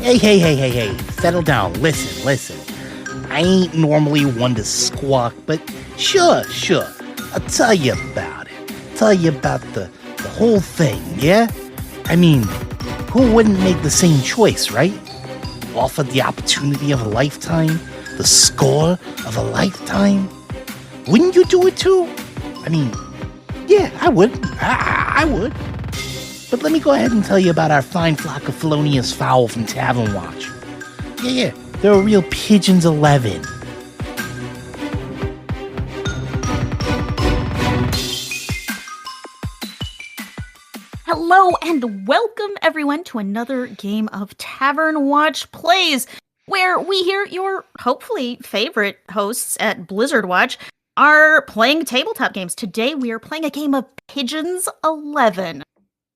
Hey. Settle down. Listen. I ain't normally one to squawk, but sure. I'll tell you about it. Tell you about the whole thing, yeah? I mean, who wouldn't make the same choice, right? Offered the opportunity of a lifetime, the score of a lifetime. Wouldn't you do it too? I mean, yeah, I would. I would. But let me go ahead and tell you about our fine flock of felonious fowl from Tavern Watch. Yeah, they're a real Pigeons 11. Hello and welcome everyone to another game of Tavern Watch Plays, where we hear your hopefully favorite hosts at Blizzard Watch are playing tabletop games. Today we are playing a game of Pigeons 11.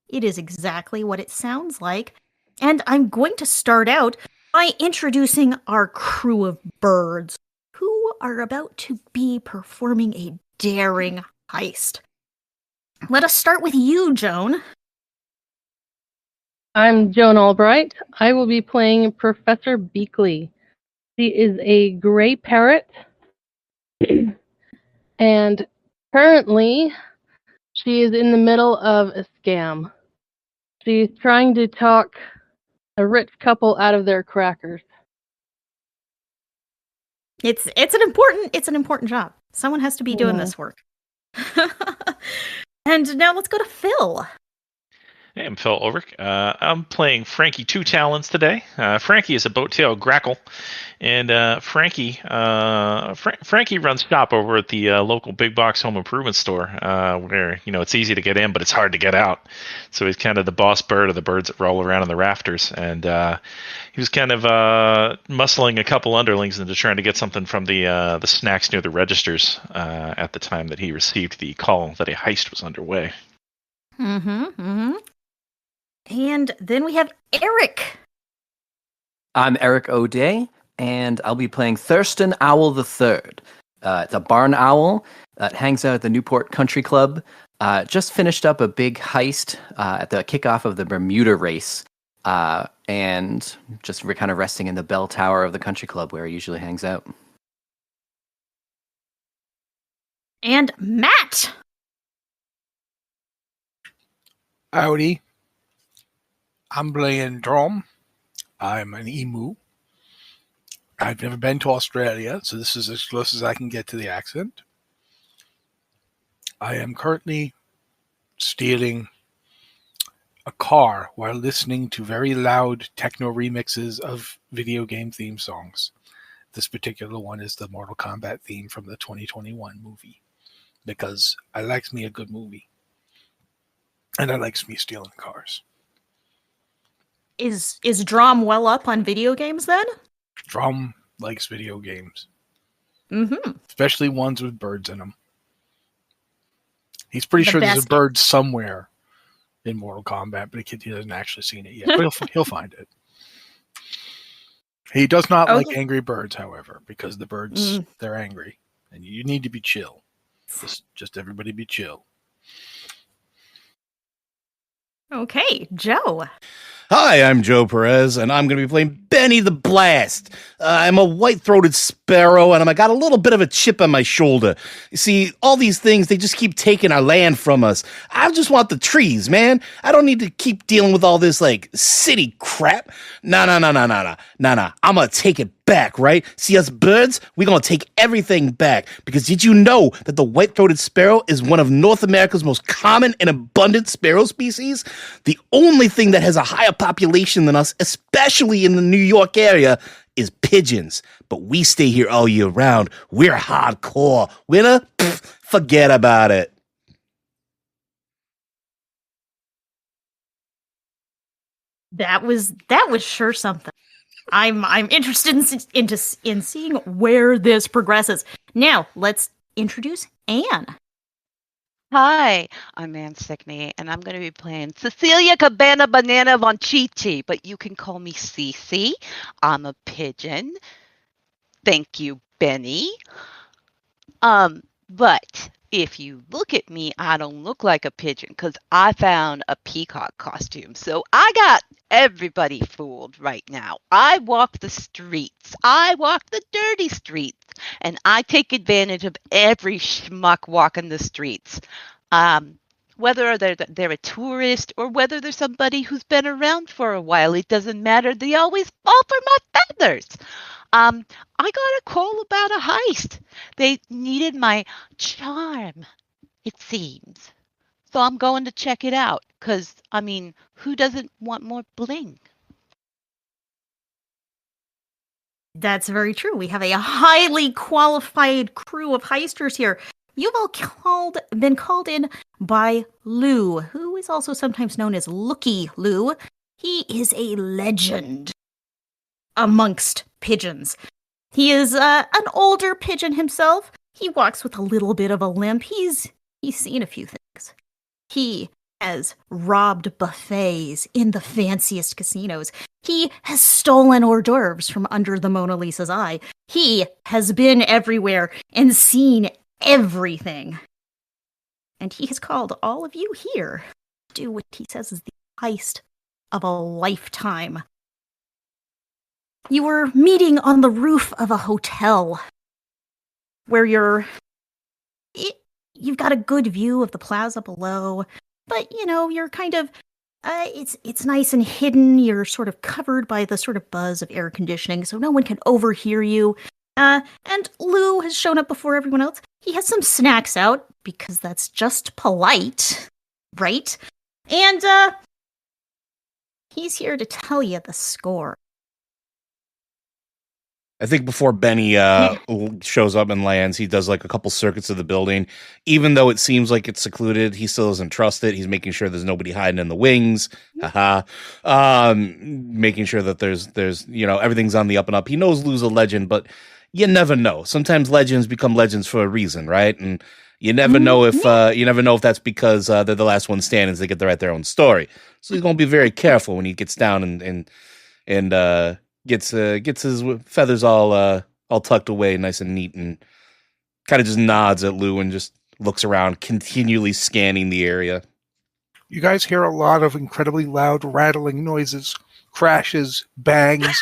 It is exactly what it sounds like, and I'm going to start out by introducing our crew of birds who are about to be performing a daring heist. Let us start with you, Joan. I'm Joan Albright. I will be playing Professor Beakley. She is a gray parrot, and currently she is in the middle of a scam. She's trying to talk a rich couple out of their crackers. It's an important job. Someone has to be doing this work. And now let's go to Phil. Hey, I'm Phil Ulrich. I'm playing Frankie Two-Talons today. Frankie is a boat-tailed grackle, and Frankie runs shop over at the local big box home improvement store, where it's easy to get in, but it's hard to get out. So he's kind of the boss bird of the birds that roll around in the rafters, and he was kind of muscling a couple underlings into trying to get something from the snacks near the registers at the time that he received the call that a heist was underway. And then we have Eric. I'm Eric O'Day, and I'll be playing Thurston Owl III. It's a barn owl that hangs out at the Newport Country Club. Just finished up a big heist at the kickoff of the Bermuda race, and just kind of resting in the bell tower of the country club where he usually hangs out. And Matt. Howdy. I'm playing Drom. I'm an emu. I've never been to Australia, so this is as close as I can get to the accent. I am currently stealing a car while listening to very loud techno remixes of video game theme songs. This particular one is the Mortal Kombat theme from the 2021 movie, because I likes me a good movie. And I likes me stealing cars. Is Drom well up on video games then? Drom likes video games. Mm-hmm. Especially ones with birds in them. He's pretty sure there's a bird somewhere in Mortal Kombat, but he hasn't actually seen it yet. But he'll find it. He does not like angry birds, however, because the birds, they're angry. And you need to be chill. Just everybody be chill. Okay, Joe. Hi, I'm Joe Perez, and I'm going to be playing Bennie the Blast. I'm a white-throated sparrow, and I got a little bit of a chip on my shoulder. You see, all these things, they just keep taking our land from us. I just want the trees, man. I don't need to keep dealing with all this, city crap. Nah. I'm going to take it back, right? See, us birds, we're going to take everything back. Because did you know that the white-throated sparrow is one of North America's most common and abundant sparrow species? The only thing that has a higher population than us, especially in the New York area, is pigeons. But we stay here all year round. We're hardcore. Winner? Forget about it. That was sure something. I'm interested in seeing where this progresses. Now, let's introduce Anne. Hi, I'm Anne Stickney, and I'm going to be playing Cecilia Cabana Banana von ChiChi, but you can call me Cece. I'm a pigeon. Thank you, Benny. But if you look at me, I don't look like a pigeon because I found a peacock costume. So I got everybody fooled right now. I walk the streets. I walk the dirty streets. And I take advantage of every schmuck walking the streets. Whether they're a tourist or whether they're somebody who's been around for a while, it doesn't matter. They always fall for my feathers. I got a call about a heist. They needed my charm, it seems. So I'm going to check it out because, I mean, who doesn't want more bling? That's very true. We have a highly qualified crew of heisters here. You've all been called in by Lou, who is also sometimes known as Looky Lou. He is a legend amongst pigeons. He is an older pigeon himself. He walks with a little bit of a limp. He's seen a few things. He has robbed buffets in the fanciest casinos. He has stolen hors d'oeuvres from under the Mona Lisa's eye. He has been everywhere and seen everything. And he has called all of you here to do what he says is the heist of a lifetime. You were meeting on the roof of a hotel where you've got a good view of the plaza below, but you're kind of it's nice and hidden. You're sort of covered by the sort of buzz of air conditioning, so no one can overhear you. And Lou has shown up before everyone else. He has some snacks out because that's just polite, right? And he's here to tell you the score. I think before Benny shows up and lands, he does like a couple circuits of the building. Even though it seems like it's secluded, he still doesn't trust it. He's making sure there's nobody hiding in the wings. Making sure that there's everything's on the up and up. He knows Lou's a legend, but you never know. Sometimes legends become legends for a reason, right? And you never know if that's because they're the last one standing, so they get to write their own story. So he's gonna be very careful when he gets down and gets his feathers all tucked away, nice and neat, and kind of just nods at Lou and just looks around, continually scanning the area. You guys hear a lot of incredibly loud rattling noises, crashes, bangs,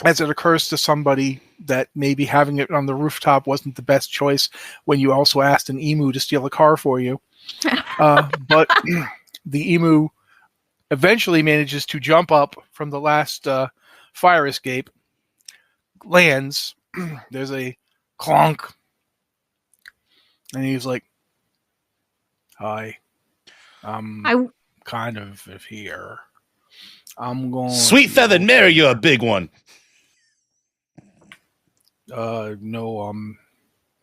as it occurs to somebody that maybe having it on the rooftop wasn't the best choice when you also asked an emu to steal a car for you. But the emu eventually manages to jump up from the last fire escape, lands, there's a clonk, and he's like, hi, I'm kind of here. I'm going... Sweet feathered Mary, you're a big one. No,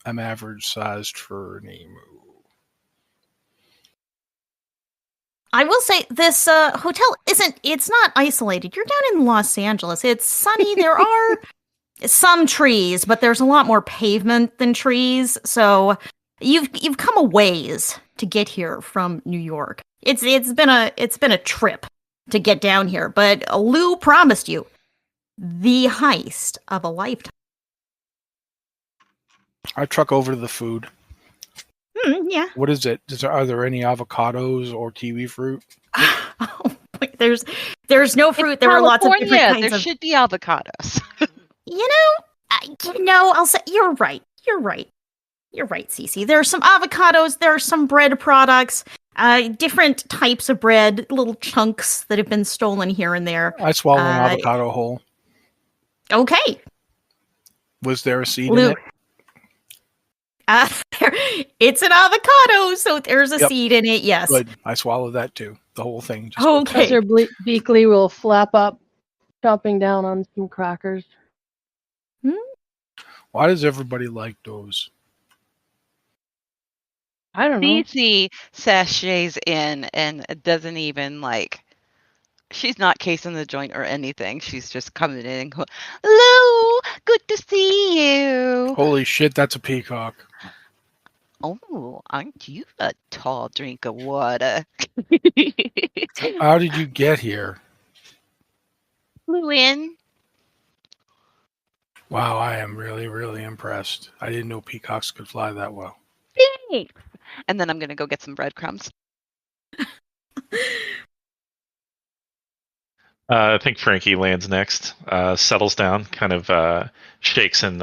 I'm average sized for an emu. I will say this hotel it's not isolated. You're down in Los Angeles. It's sunny. There are some trees, but there's a lot more pavement than trees. So you've come a ways to get here from New York. It's been a trip to get down here, but Lou promised you the heist of a lifetime. I truck over to the food. Yeah. What is it? Are there any avocados or kiwi fruit? Oh, there's no fruit. It's there are lots of different kinds there should be avocados. I'll say you're right. You're right, Cece. There are some avocados. There are some bread products. Different types of bread, little chunks that have been stolen here and there. I swallow an avocado whole. Okay. Was there a seed in it? It's an avocado, so there's a seed in it, yes. Good. I swallowed that too. The whole thing. Okay. Professor Beakley will flap up, chopping down on some crackers. Why does everybody like those? I don't know. Cece sachets in and doesn't even she's not casing the joint or anything. She's just coming in and going, Lou, good to see you. Holy shit, that's a peacock. Oh, aren't you a tall drink of water? How did you get here? Flew in. Wow, I am really, really impressed. I didn't know peacocks could fly that well. Thanks. And then I'm going to go get some breadcrumbs. I think Frankie lands next, settles down, kind of shakes an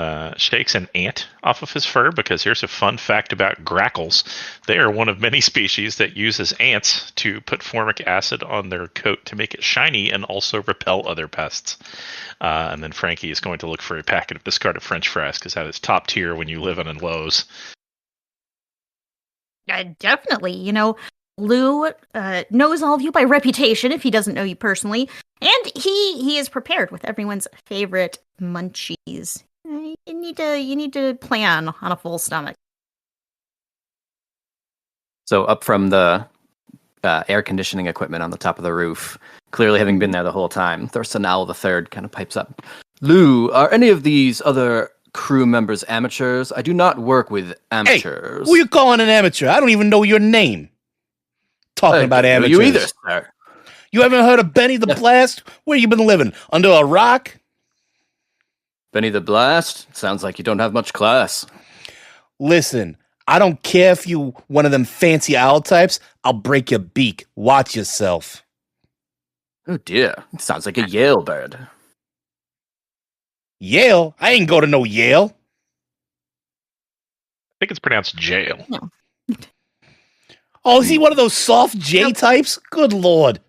ant off of his fur, because here's a fun fact about grackles. They are one of many species that uses ants to put formic acid on their coat to make it shiny and also repel other pests. And then Frankie is going to look for a packet of discarded French fries, because that is top tier when you live in Lowe's. Definitely. Lou knows all of you by reputation if he doesn't know you personally, and he is prepared with everyone's favorite munchies. You need to plan on a full stomach. So up from the air conditioning equipment on the top of the roof, clearly having been there the whole time, Thurston Owl III kind of pipes up. Lou, are any of these other crew members amateurs? I do not work with amateurs. Hey, who you calling an amateur? I don't even know your name. Talking about amateurs. You either, sir. You haven't heard of Bennie the Blast? Where you been living? Under a rock? Bennie the Blast? Sounds like you don't have much class. Listen, I don't care if you one of them fancy owl types. I'll break your beak. Watch yourself. Oh dear, it sounds like a Yale bird. Yale? I ain't go to no Yale. I think it's pronounced jail. No. Oh, is he one of those soft J types? Good lord.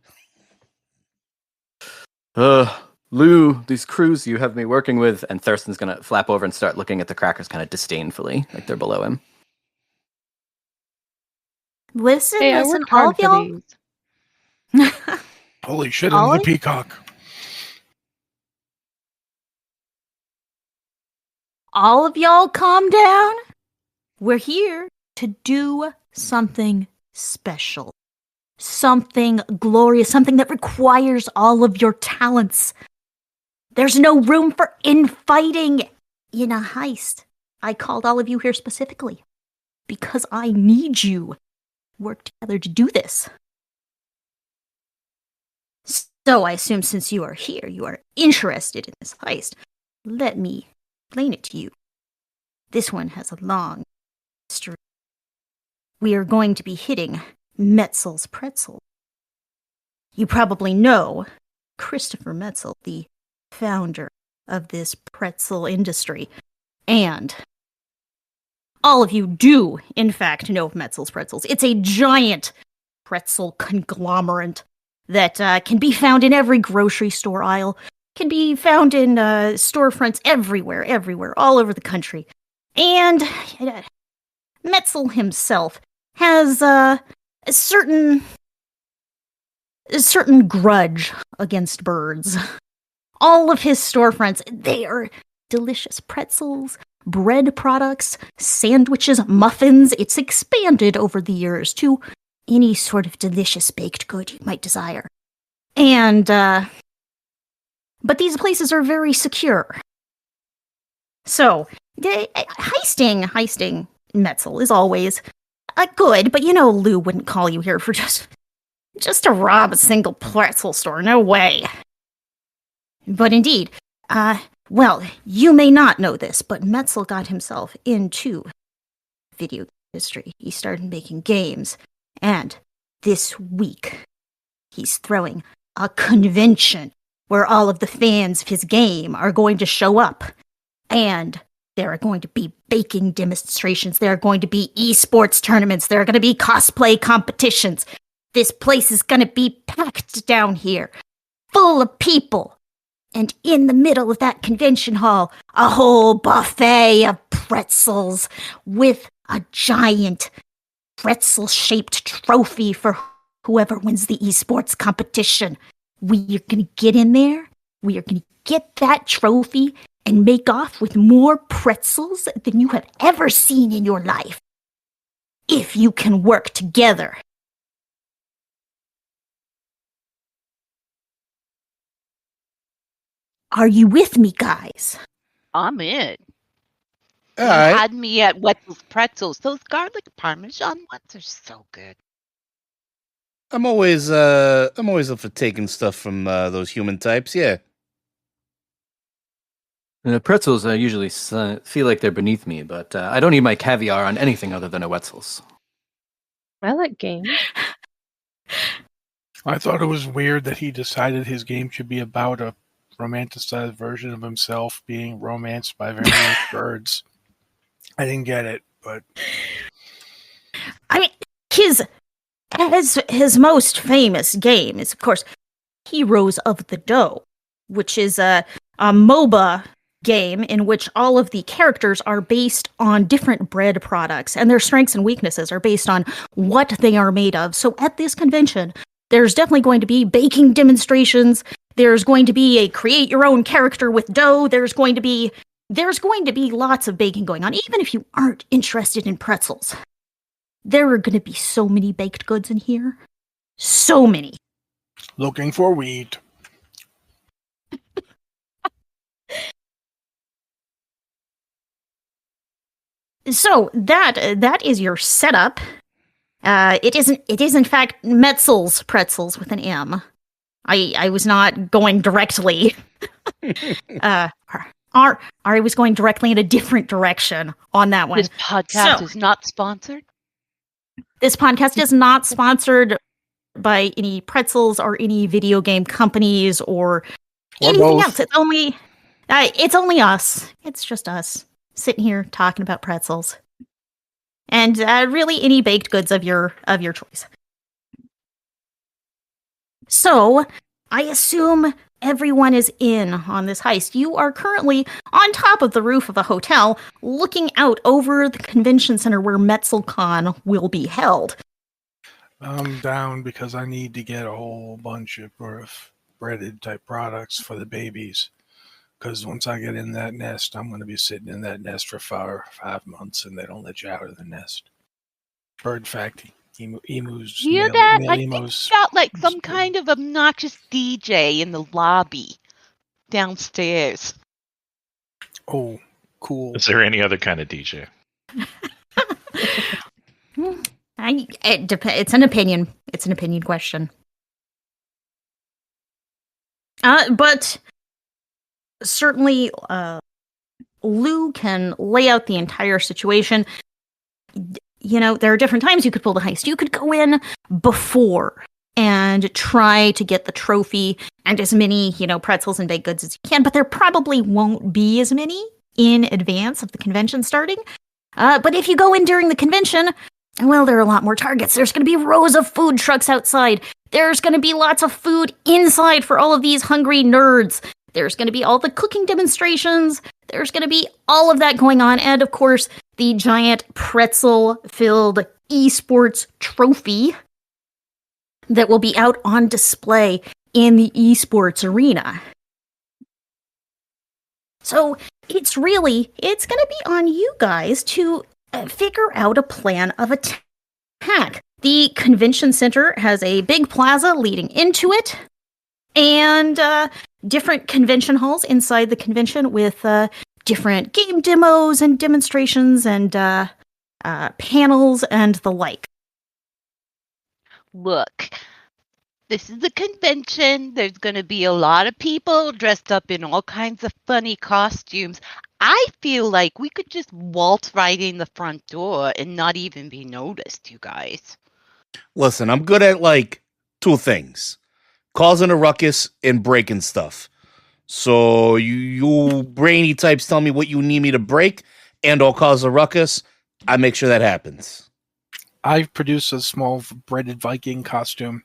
Lou, these crews you have me working with, and Thurston's gonna flap over and start looking at the crackers kind of disdainfully, like they're below him. Listen, Hey, I listen, worked all hard of for y'all. these. Holy shit, All and the I- peacock. All of y'all calm down. We're here to do something special. Something glorious, something that requires all of your talents. There's no room for infighting in a heist. I called all of you here specifically because I need you to work together to do this. So I assume since you are here, you are interested in this heist. Let me explain it to you. This one has a long history. We are going to be hitting Metzel's Pretzel. You probably know Christopher Metzel, the founder of this pretzel industry. And all of you do, in fact, know of Metzel's Pretzels. It's a giant pretzel conglomerate that can be found in every grocery store aisle, can be found in storefronts everywhere, all over the country. And Metzel himself has a certain grudge against birds. All of his storefronts, they are delicious pretzels, bread products, sandwiches, muffins. It's expanded over the years to any sort of delicious baked good you might desire. And, but these places are very secure. So, heisting Metzel is always good, but Lou wouldn't call you here for just to rob a single pretzel store. No way. But indeed, well, you may not know this, but Metzel got himself into video industry. He started making games, and this week, he's throwing a convention where all of the fans of his game are going to show up, and there are going to be baking demonstrations, there are going to be esports tournaments, there are going to be cosplay competitions. This place is going to be packed down here, full of people. And in the middle of that convention hall, a whole buffet of pretzels with a giant pretzel-shaped trophy for whoever wins the esports competition. We are going to get in there, we are going to get that trophy and make off with more pretzels than you have ever seen in your life. If you can work together. Are you with me, guys? I'm in. All You right. had me at Wetzel's Pretzels. Those garlic parmesan ones are so good. I'm always up for taking stuff from those human types. Yeah. And the pretzels, I usually feel like they're beneath me, but I don't eat my caviar on anything other than a Wetzel's. I like games. I thought it was weird that he decided his game should be about a romanticized version of himself being romanced by various birds. I didn't get it, but I mean, his most famous game is, of course, Heroes of the Dough, which is a MOBA game in which all of the characters are based on different bread products, and their strengths and weaknesses are based on what they are made of. So at this convention, there's definitely going to be baking demonstrations. There's going to be a create your own character with dough. There's going to be lots of baking going on, even if you aren't interested in pretzels. There are going to be so many baked goods in here. So many. looking for wheat. So that is your setup. It is in fact Metzel's pretzels with an M. I was not going directly. I was going directly in a different direction on that one. This podcast is not sponsored. This podcast is not sponsored by any pretzels or any video game companies or anything both. else. It's only us. It's just us sitting here talking about pretzels, and really any baked goods of your choice. So, I assume everyone is in on this heist. You are currently on top of the roof of a hotel, looking out over the convention center where MetzelCon will be held. I'm down because I need to get a whole bunch of breaded type products for the babies. Because once I get in that nest, I'm going to be sitting in that nest for 5 months, and they don't let you out of the nest. Bird fact. Emus. Hear male- that? male I think emus. you got like some kind of obnoxious DJ in the lobby downstairs. Oh, cool. Is there any other kind of DJ? It's an opinion. It's an opinion question. But certainly, Lou can lay out the entire situation. You know, there are different times you could pull the heist. You could go in before and try to get the trophy and as many, pretzels and baked goods as you can, but there probably won't be as many in advance of the convention starting. But if you go in during the convention, well, there are a lot more targets. There's going to be rows of food trucks outside. There's going to be lots of food inside for all of these hungry nerds. There's going to be all the cooking demonstrations. There's going to be all of that going on. And of course, the giant pretzel-filled esports trophy that will be out on display in the esports arena. So it's going to be on you guys to figure out a plan of attack. The convention center has a big plaza leading into it, and different convention halls inside the convention with different game demos and demonstrations and panels and the like. Look, this is a convention. There's going to be a lot of people dressed up in all kinds of funny costumes. I feel like we could just waltz right in the front door and not even be noticed, you guys. Listen, I'm good at two things: causing a ruckus and breaking stuff. So you brainy types tell me what you need me to break, and I'll cause a ruckus. I make sure that happens. I've produced a small breaded Viking costume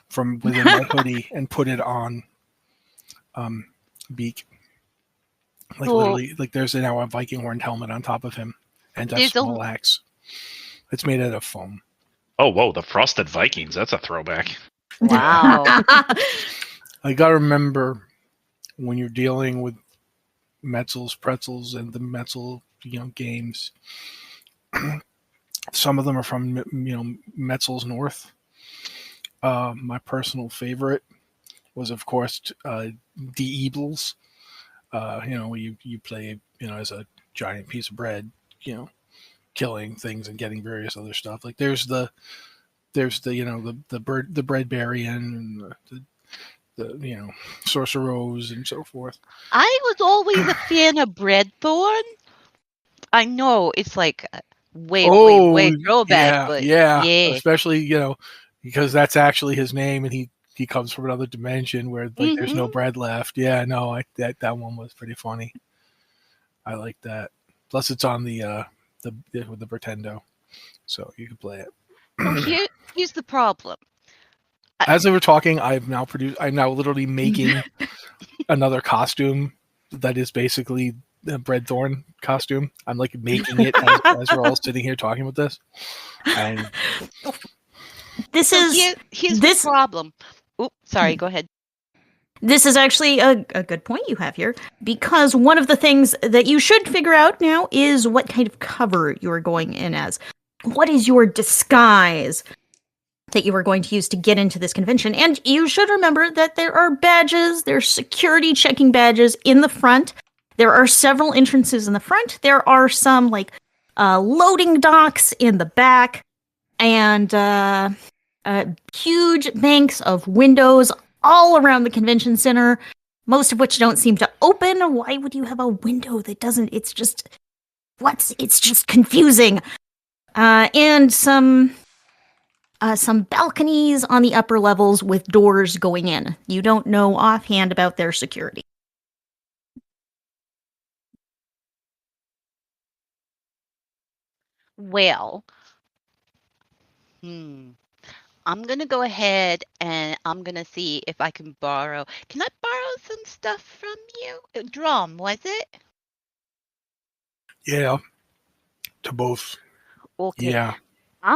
from within my hoodie and put it on Beak. Literally, there's now a Viking horned helmet on top of him and a small axe. It's made out of foam. Oh, whoa, the Frosted Vikings. That's a throwback. Wow. I got to remember when you're dealing with Metzel's pretzels and the Metzel, games, some of them are from, Metzel's North. My personal favorite was, of course, Die Ebles. You play, as a giant piece of bread, killing things and getting various other stuff. There's the bread berry and sorceros and so forth. I was always a fan of Breadthorn. I know it's like way throwback, but yeah, especially because that's actually his name, and he comes from another dimension where there's no bread left. Yeah, no, that one was pretty funny. I like that. Plus, it's on the Pretendo, so you can play it. Well, here's the problem. As we were talking, I'm now literally making another costume that is basically the Breadthorn costume. I'm like making it as we're all sitting here talking about this. And here's the problem. Oops, sorry, go ahead. This is actually a good point you have here, because one of the things that you should figure out now is what kind of cover you are going in as. What is your disguise that you are going to use to get into this convention? And you should remember that there are badges, there's security checking badges in the front. There are several entrances in the front. There are some loading docks in the back, and huge banks of windows all around the convention center, most of which don't seem to open. Why would you have a window that doesn't? It's just confusing. And some balconies on the upper levels with doors going in. You don't know offhand about their security. Well, I'm going to go ahead and I'm going to see if I can borrow. Can I borrow some stuff from you? Drom, was it? Yeah. To both. Okay. Yeah. I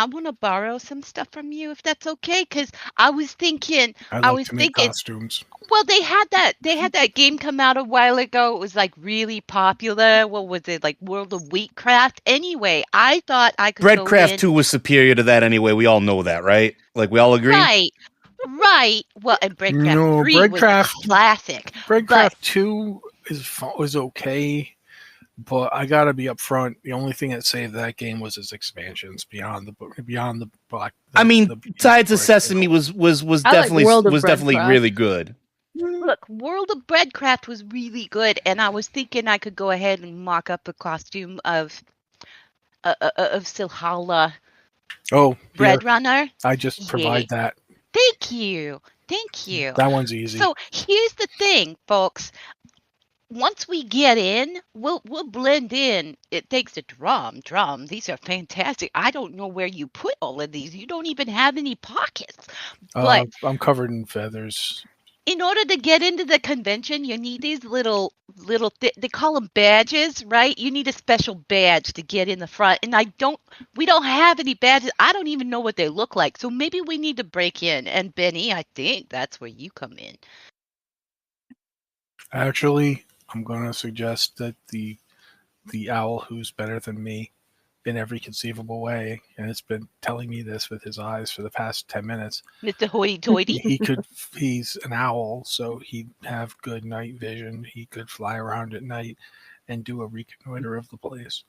want to borrow some stuff from you if that's okay, cuz I was thinking make costumes. Well, they had that game come out a while ago. It was like really popular. What was it? Like World of Wheatcraft. Anyway, I thought I could Breadcraft 2 was superior to that anyway. We all know that, right? Like we all agree? Right. Well, and Breadcraft 3 was a classic. Breadcraft 2 was okay. But I gotta be upfront. The only thing that saved that game was its expansions beyond the black. Tides of Sesame was definitely really good. Look, World of Breadcraft was really good, and I was thinking I could go ahead and mock up a costume of Silhala. Oh, Bread Runner. I just provide that. Thank you. That one's easy. So here's the thing, folks. Once we get in, we'll blend in. It takes a drum. These are fantastic. I don't know where you put all of these. You don't even have any pockets. But I'm covered in feathers. In order to get into the convention, you need these little they call them badges, right? You need a special badge to get in the front. And we don't have any badges. I don't even know what they look like. So maybe we need to break in. And Benny, I think that's where you come in. Actually, I'm going to suggest that the owl who's better than me in every conceivable way, and it's been telling me this with his eyes for the past 10 minutes. Mr. Hoity-toity? He's an owl, so he'd have good night vision. He could fly around at night and do a reconnoiter of the place.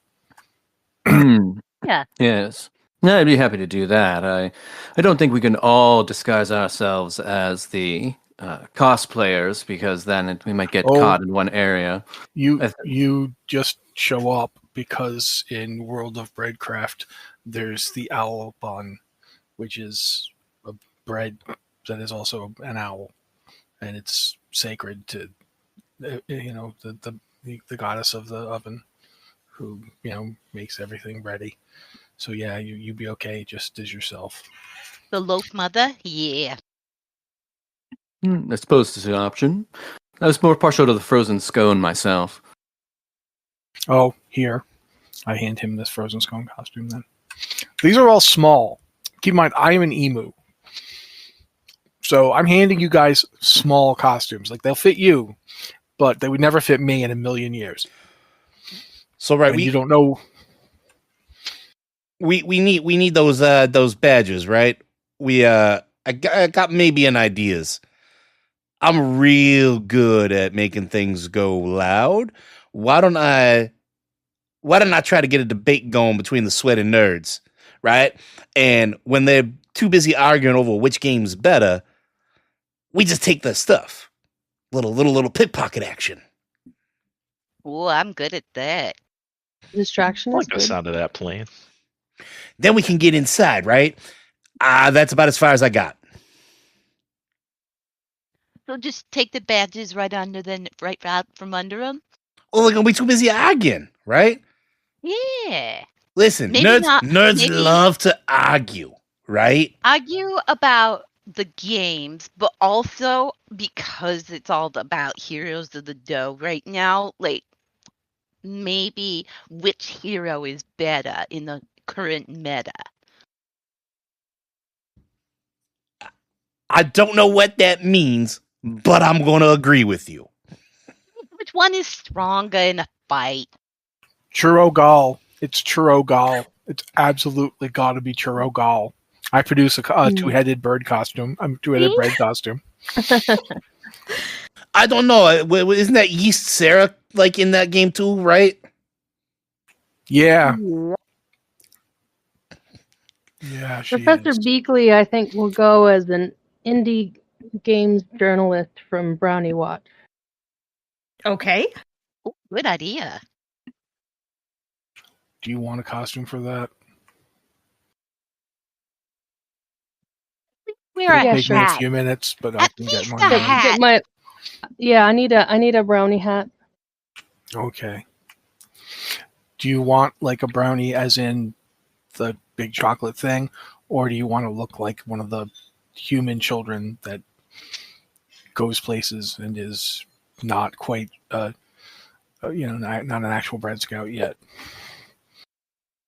Yeah. Yes. No, I'd be happy to do that. I don't think we can all disguise ourselves as the cosplayers, because then we might get caught in one area. You just show up because in World of Breadcraft there's the owl bun, which is a bread that is also an owl, and it's sacred to the goddess of the oven, who makes everything ready. So yeah, you'd be okay just as yourself. The loaf mother, yeah. I suppose it's an option. I was more partial to the frozen scone myself. Oh, here. I hand him this frozen scone costume then. These are all small. Keep in mind, I am an emu. So I'm handing you guys small costumes. Like, they'll fit you, but they would never fit me in a million years. So, right. You don't know. We need those badges, right? I got maybe an ideas. I'm real good at making things go loud. Why don't I try to get a debate going between the sweaty nerds, right? And when they're too busy arguing over which game's better, we just take the stuff. Little pickpocket action. Oh, I'm good at that. Distraction I is like the good. sound of that plan. Then we can get inside, right? That's about as far as I got. So just take the badges right out from under them. Oh, we're gonna be too busy arguing, right? Yeah. Listen, Maybe nerds maybe- love to argue, right? Argue about the games, but also because it's all about heroes of the dough right now, like maybe which hero is better in the current meta. I don't know what that means, but I'm gonna agree with you. Which one is stronger in a fight? Churro Gall. It's Churro Gall. It's absolutely got to be Churro Gall. I produce a two-headed bird costume. I'm two-headed bread costume. I don't know. Isn't that Yeast Sarah like in that game too, right? Yeah. Yeah, she Professor is. Beakley, I think, will go as an indie games journalist from Brownie Watch. Okay. Oh, good idea. Do you want a costume for that? Wear It'll a take me a hat. few minutes, but I At can get least one. a done. hat. I need a brownie hat. Okay. Do you want like a brownie as in the big chocolate thing, or do you want to look like one of the human children that goes places and is not quite, not an actual Bread Scout yet?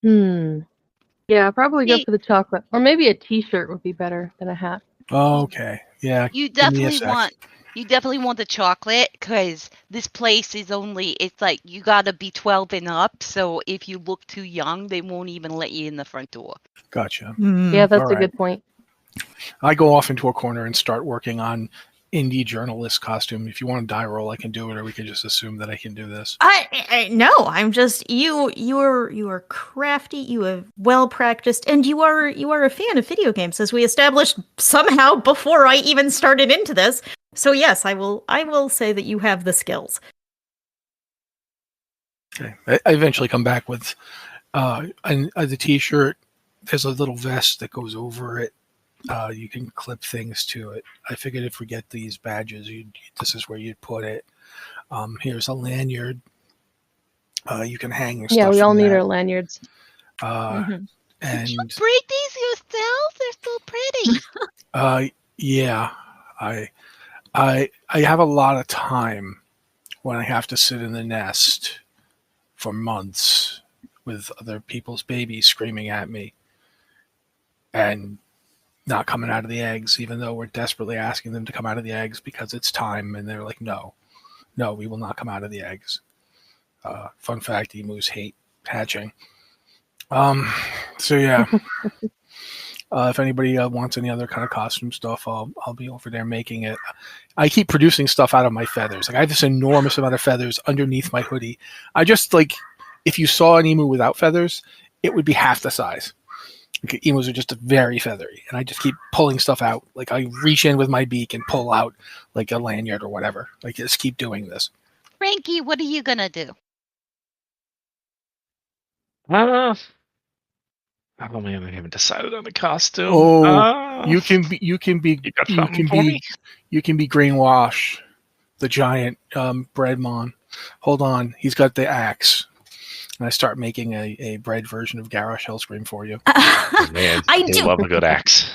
Yeah, I'll probably go See- for the chocolate. Or maybe a t-shirt would be better than a hat. Okay. Yeah. You give me a definitely sec. want the chocolate because this place is it's like you gotta be 12 and up. So if you look too young, they won't even let you in the front door. Gotcha. Yeah, that's a Alright. good point. I go off into a corner and start working on indie journalist costume. If you want a die roll, I can do it, or we can just assume that I can do this. No, I'm just you are crafty, you are well practiced, and you are a fan of video games, as we established somehow before I even started into this. So yes, I will say that you have the skills. Okay. I eventually come back with the t-shirt. There's a little vest that goes over it. You can clip things to it. I figured if we get these badges, this is where you'd put it. Here's a lanyard. You can hang stuff. Yeah, we all from need that. our lanyards. And Did you braid these yourself? They're so pretty. yeah, I have a lot of time when I have to sit in the nest for months with other people's babies screaming at me and not coming out of the eggs, even though we're desperately asking them to come out of the eggs because it's time, and they're like, no, we will not come out of the eggs. Fun fact, emus hate hatching. So yeah. If anybody wants any other kind of costume stuff, I'll be over there making it. I keep producing stuff out of my feathers. Like I have this enormous amount of feathers underneath my hoodie. I just if you saw an emu without feathers, it would be half the size. Like, emus are just very feathery, and I just keep pulling stuff out. Like I reach in with my beak and pull out like a lanyard or whatever. Like just keep doing this. Frankie, what are you gonna do? Oh man, I haven't decided on the costume. You can be You got something for me? you can be Greenwash, the giant breadmon. Hold on, he's got the axe. And I start making a bread version of Garrosh Hellscream for you. Oh, man, I they do. love a good axe.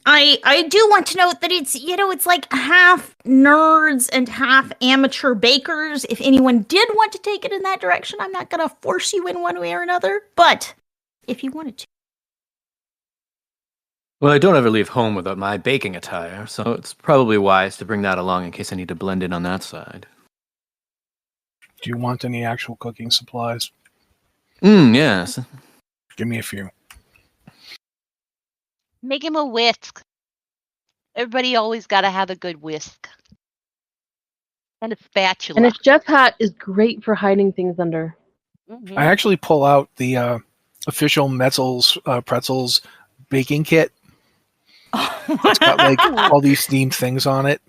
I do want to note that it's like half nerds and half amateur bakers. If anyone did want to take it in that direction, I'm not gonna force you in one way or another. But if you wanted to. Well, I don't ever leave home without my baking attire, so it's probably wise to bring that along in case I need to blend in on that side. Do you want any actual cooking supplies? Yes. Give me a few. Make him a whisk. Everybody always gotta have a good whisk. And a spatula. And his chef hat is great for hiding things under. Mhm. I actually pull out the official Metzel's Pretzels baking kit. It's got like all these themed things on it.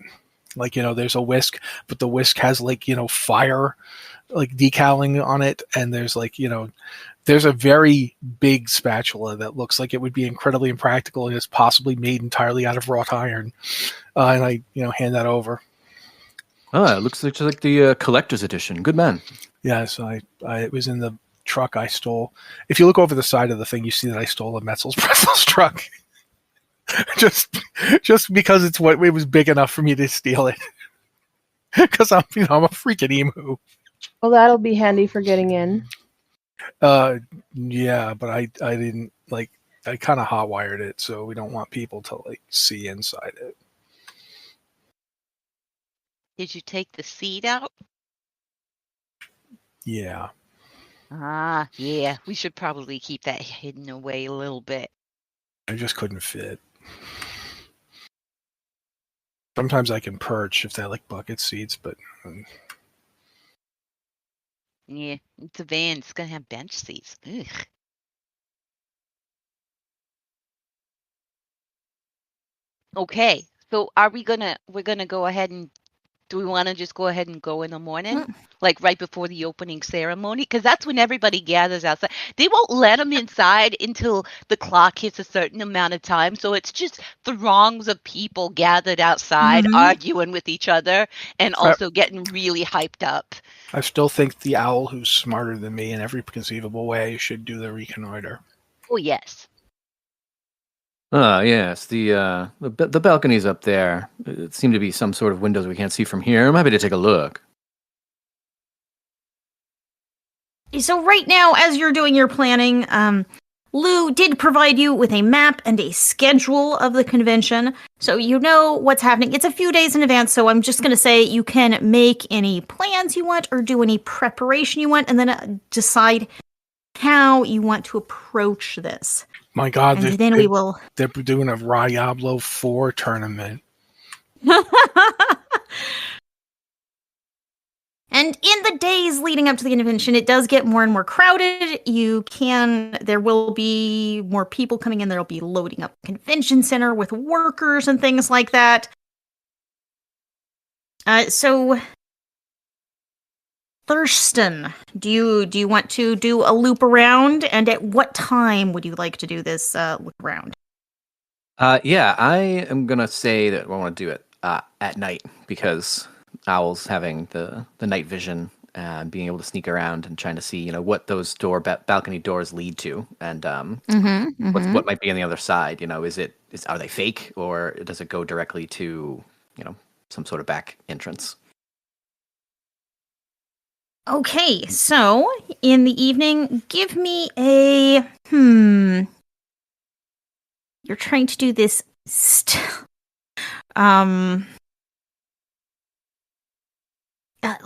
Like, there's a whisk, but the whisk has like, fire, like decaling on it. And there's like, there's a very big spatula that looks like it would be incredibly impractical and is possibly made entirely out of wrought iron. And I, hand that over. Oh, it looks just like the collector's edition. Good man. Yeah, so it was in the truck I stole. If you look over the side of the thing, you see that I stole a Metzel's Pretzels truck. just because it was big enough for me to steal it. Because I'm a freaking emu. Well, that'll be handy for getting in. Yeah, but I didn't I kind of hotwired it, so we don't want people to see inside it. Did you take the seat out? Yeah. Yeah. We should probably keep that hidden away a little bit. I just couldn't fit. Sometimes I can perch if they like bucket seats, but Yeah, it's a van. It's gonna have bench seats. Ugh. Okay, so we're gonna go ahead and do we want to just go ahead and go in the morning, like right before the opening ceremony? Because that's when everybody gathers outside. They won't let them inside until the clock hits a certain amount of time. So it's just throngs of people gathered outside, arguing with each other, and also getting really hyped up. I still think the owl who's smarter than me in every conceivable way should do the reconnoiter. Oh, yes. Yes, the balconies up there. It seem to be some sort of windows we can't see from here. I'm happy to take a look. So right now, as you're doing your planning, Lou did provide you with a map and a schedule of the convention, so you know what's happening. It's a few days in advance, so I'm just going to say you can make any plans you want or do any preparation you want, and then decide how you want to approach this. My God, and then we will. They're doing a Diablo 4 tournament. And in the days leading up to the convention, it does get more and more crowded. There will be more people coming in. There'll be loading up the convention center with workers and things like that. So, Thurston, do you want to do a loop around? And at what time would you like to do this loop around? Yeah, I am gonna say that I want to do it at night because Owl's having the night vision and being able to sneak around and trying to see what those balcony doors lead to and what might be on the other side. Are they fake or does it go directly to some sort of back entrance? Okay, so in the evening, give me a You're trying to do this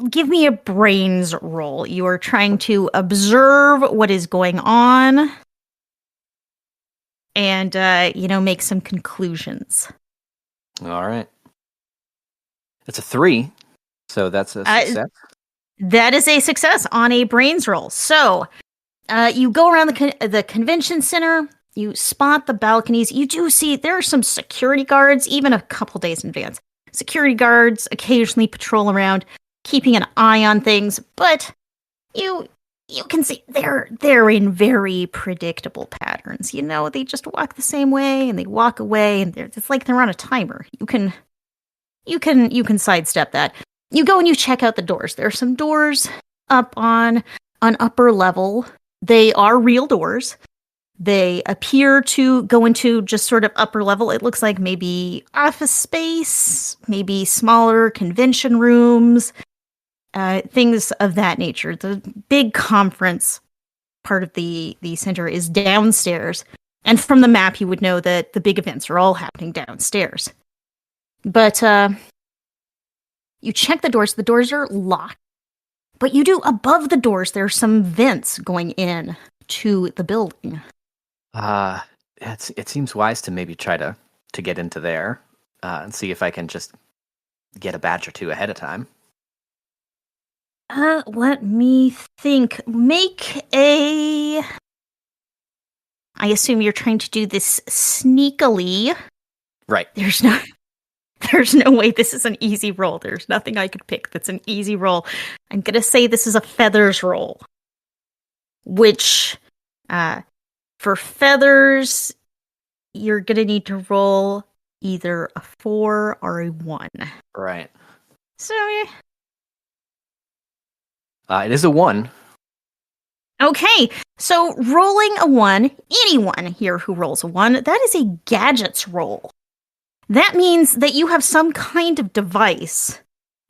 give me a brains roll. You are trying to observe what is going on and make some conclusions. All right. It's a 3, so that's a success. That is a success on a brains roll. So, you go around the convention center, you spot the balconies. You do see there are some security guards, even a couple days in advance. Security guards occasionally patrol around, keeping an eye on things, but you can see they're in very predictable patterns. They just walk the same way and they walk away, and it's like they're on a timer. You can sidestep that. You go and you check out the doors. There are some doors up on an upper level. They are real doors. They appear to go into just sort of upper level. It looks like maybe office space, maybe smaller convention rooms, things of that nature. The big conference part of the center is downstairs. And from the map, you would know that the big events are all happening downstairs. But you check the doors. The doors are locked. But you do, above the doors, there are some vents going in to the building. It seems wise to maybe try to get into there and see if I can just get a batch or two ahead of time. Let me think. I assume you're trying to do this sneakily. Right. There's no way this is an easy roll. There's nothing I could pick that's an easy roll. I'm gonna say this is a feathers roll, which for feathers you're gonna need to roll either a 4 or a 1. Right. So yeah. It is a 1. Okay, so rolling a 1, anyone here who rolls a 1, that is a gadgets roll. That means that you have some kind of device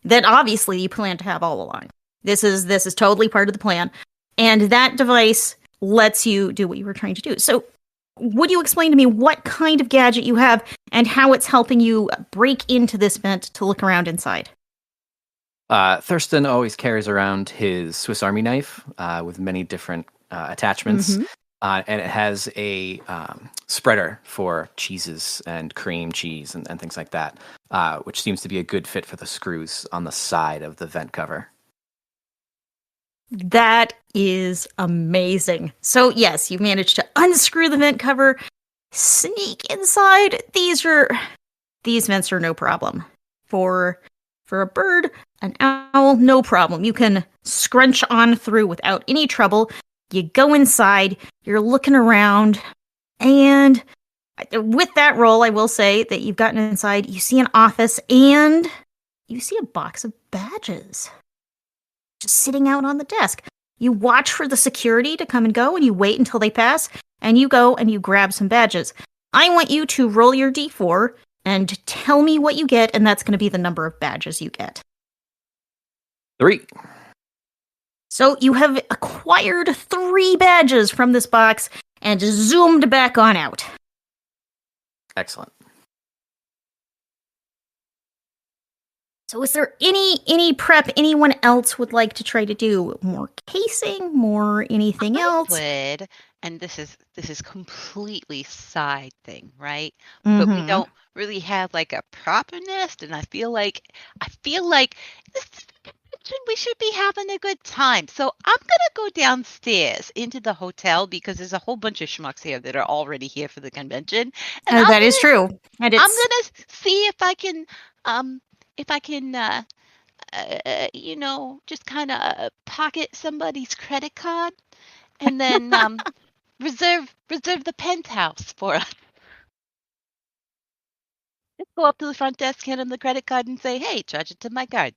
that obviously you plan to have all along. This is totally part of the plan. And that device lets you do what you were trying to do. So would you explain to me what kind of gadget you have and how it's helping you break into this vent to look around inside? Thurston always carries around his Swiss Army knife with many different attachments. Mhm. And it has a spreader for cheeses and cream cheese and things like that, which seems to be a good fit for the screws on the side of the vent cover. That is amazing. So yes, you managed to unscrew the vent cover, sneak inside. These vents are no problem. For a bird, an owl, no problem. You can scrunch on through without any trouble. You go inside, you're looking around, and with that roll, I will say that you've gotten inside, you see an office, and you see a box of badges just sitting out on the desk. You watch for the security to come and go, and you wait until they pass, and you go and you grab some badges. I want you to roll your d4 and tell me what you get, and that's going to be the number of badges you get. 3. So you have acquired 3 badges from this box and zoomed back on out. Excellent. So is there any prep anyone else would like to try to do? More casing? More anything else? Would, and this is completely side thing, right? But we don't really have like a proper nest, and I feel like this we should be having a good time. So I'm gonna go downstairs into the hotel because there's a whole bunch of schmucks here that are already here for the convention. And That is true. And I'm gonna see if I can just kind of pocket somebody's credit card and then reserve the penthouse for us. Just go up to the front desk, hand them the credit card, and say, "Hey, charge it to my card."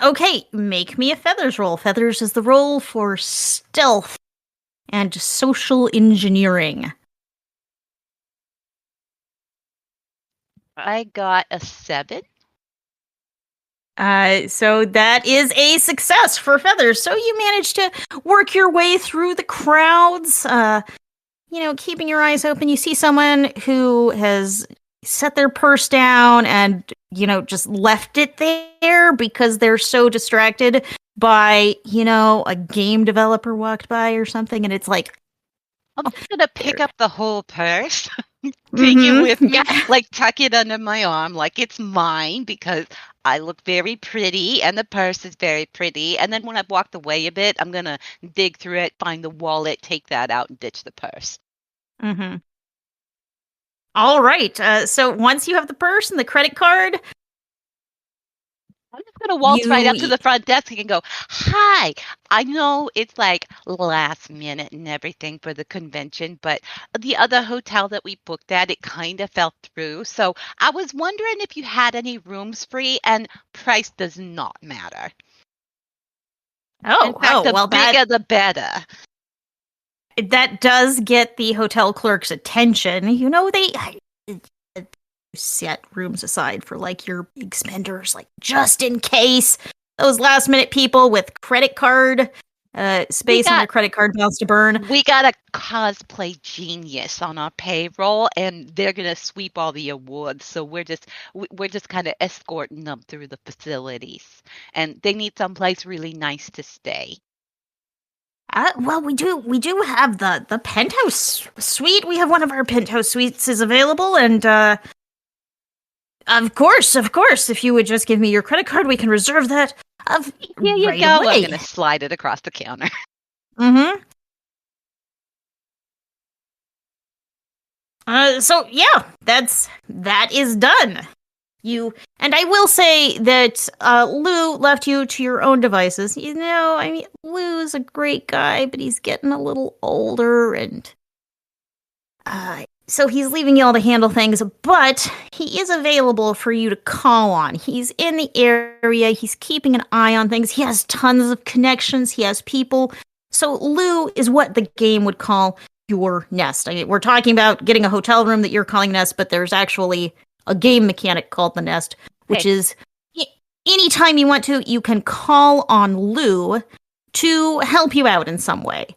Okay, make me a feathers roll. Feathers is the roll for stealth and social engineering. I got a 7. So that is a success for feathers. So you managed to work your way through the crowds, keeping your eyes open. You see someone who has set their purse down and, just left it there because they're so distracted by, a game developer walked by or something. And it's like, I'm just going to pick up the whole purse, take it with me, like tuck it under my arm like it's mine because I look very pretty and the purse is very pretty. And then when I've walked away a bit, I'm going to dig through it, find the wallet, take that out, and ditch the purse. Mm-hmm. All right. So once you have the purse and the credit card, I'm just going to waltz right up to the front desk and go, "Hi, I know it's like last minute and everything for the convention, but the other hotel that we booked at, it kind of fell through. So I was wondering if you had any rooms free, and price does not matter." In fact, the bigger the better. That does get the hotel clerk's attention. They set rooms aside for like your big spenders, like just in case those last minute people with credit card space on their credit card balance to burn. We got a cosplay genius on our payroll, and they're gonna sweep all the awards. So we're just kind of escorting them through the facilities, and they need someplace really nice to stay. Well, we do have the penthouse suite. We have one of our penthouse suites is available, and of course, if you would just give me your credit card, we can reserve that. Here you right go. away. I'm gonna slide it across the counter. Mm-hmm. So yeah, that is done. And I will say that Lou left you to your own devices. You know, I mean, Lou's a great guy, but he's getting a little older, and so he's leaving you all to handle things. But he is available for you to call on. He's in the area. He's keeping an eye on things. He has tons of connections. He has people. So Lou is what the game would call your nest. I mean, we're talking about getting a hotel room that you're calling nest, but there's actually a game mechanic called the nest, which is anytime you want to, you can call on Lou to help you out in some way.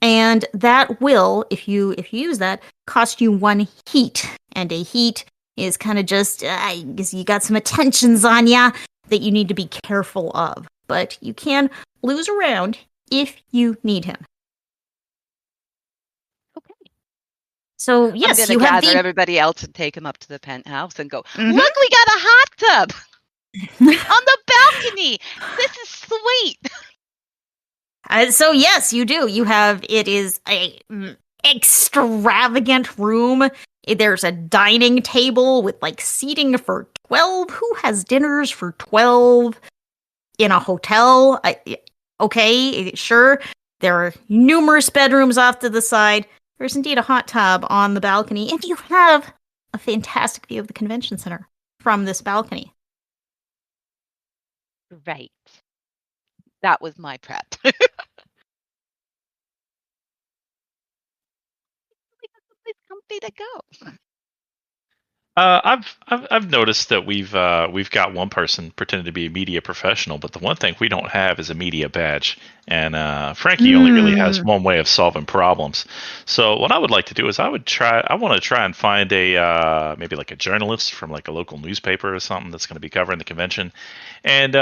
And that will, if you use that, cost you 1 heat. And a heat is kind of just, I guess you got some attentions on ya that you need to be careful of. But you can lose around if you need him. So yes, I'm you gonna have gather the everybody else and take them up to the penthouse and go. Mhm. Look, we got a hot tub on the balcony. This is sweet. So yes, you do. It is a extravagant room. There's a dining table with like seating for 12. Who has dinners for 12 in a hotel? Okay, sure. There are numerous bedrooms off to the side. There's indeed a hot tub on the balcony, and you have a fantastic view of the convention center from this balcony. Right. That was my prep. It's comfy to go. I've noticed that we've got one person pretending to be a media professional, but the one thing we don't have is a media badge. And Frankie only really has one way of solving problems. So what I would like to do is I want to try and find a maybe like a journalist from like a local newspaper or something that's going to be covering the convention, and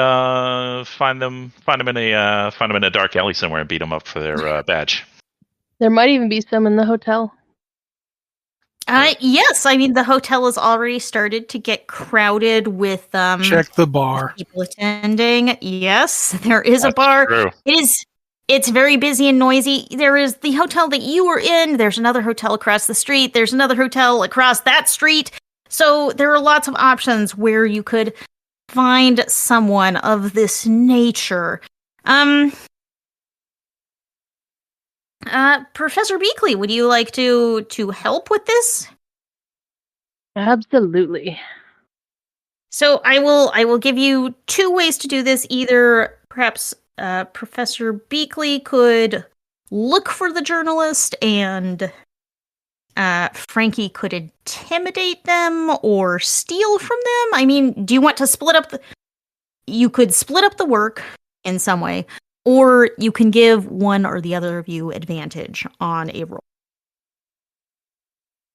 find them in a dark alley somewhere and beat them up for their badge. There might even be some in the hotel. Yes, I mean the hotel has already started to get crowded with Check the bar. people attending. Yes, there is That's a bar. true. It's very busy and noisy. There is the hotel that you were in. There's another hotel across the street. There's another hotel across that street. So there are lots of options where you could find someone of this nature. Professor Beakley, would you like to help with this? Absolutely. So I will give you 2 ways to do this. Either perhaps Professor Beakley could look for the journalist and Frankie could intimidate them or steal from them. I mean, do you want to split up you could split up the work in some way, or you can give one or the other of you advantage on a roll.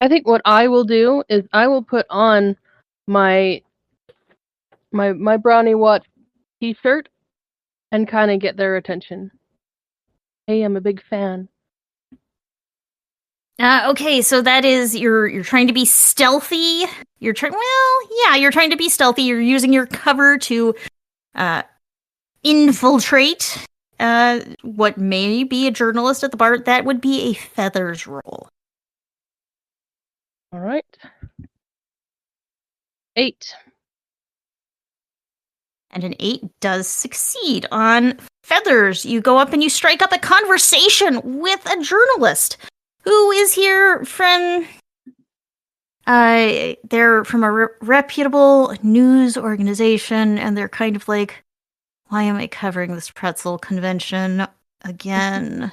I think what I will do is I will put on my Brownie Watch t-shirt and kind of get their attention. Hey, I'm a big fan. Okay, so that is you're trying to be stealthy. You're trying to be stealthy. You're using your cover to infiltrate what may be a journalist at the bar. That would be a feathers roll. All right. 8. And an 8 does succeed on feathers. You go up and you strike up a conversation with a journalist who is here from they're from a reputable news organization, and they're kind of like, why am I covering this pretzel convention again?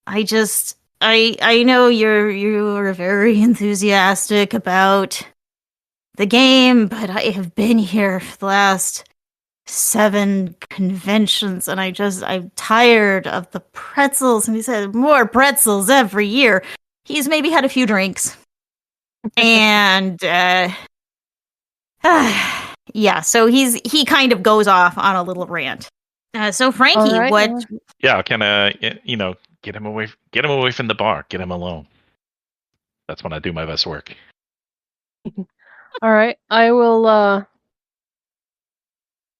I know you're very enthusiastic about the game, but I have been here for the last 7 conventions, and I'm tired of the pretzels. And he said, more pretzels every year. He's maybe had a few drinks. And yeah, so he kind of goes off on a little rant. So Frankie, right, what? Yeah, kind of get him away from the bar, get him alone. That's when I do my best work. All right, I will.